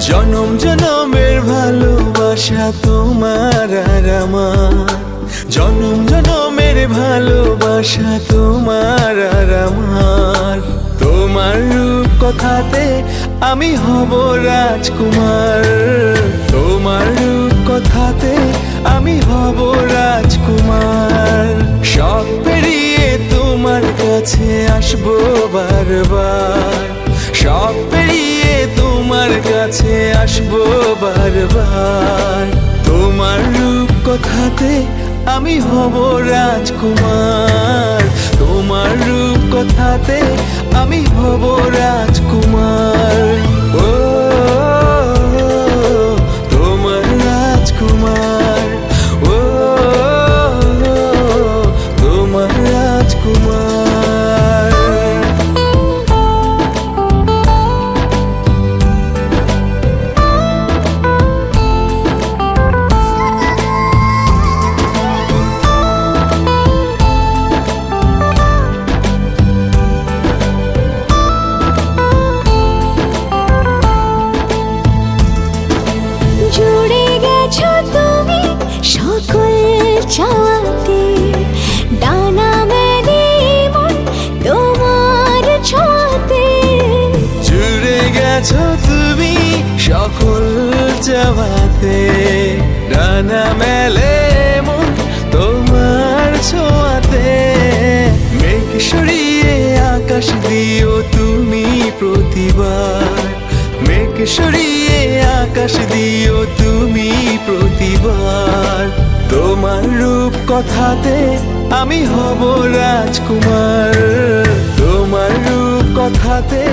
জনম জনমের ভালোবাসা তোমার আর আমার, জনম জনমের ভালোবাসা তোমার আর আমার। তোমার রূপ কথাতে আমি হব রাজকুমার, তোমার রূপ কথাতে আমি হব রাজকুমার। সব পেরিয়ে তোমার কাছে আসবো বারবার, সব পেরিয়ে তোমার কাছে আসবো বারবার। তোমার রূপ কথাতে আমি হব রাজকুমার, তোমার রূপ কথাতে আমি হব রাজকুমার। ও তোমার রাজকুমার, ও তোমার রাজকুমার। জুড়ে গেছো তুমি সকল চাওয়াতে, ডানা মেলে মন তোমার ছোঁয়াতে। জুড়ে গেছো তুমি সকল চাওয়াতে, ডানা মেলে মন তোমার ছোঁয়াতে। মেঘ সরিয়ে আকাশ দিও তুমি প্রতিবার, মেঘ সরিয়ে আকাশ দিও তুমি প্রতিবার। তোমার রূপ কথাতে আমি হব রাজকুমার, তোমার রূপ কথাতে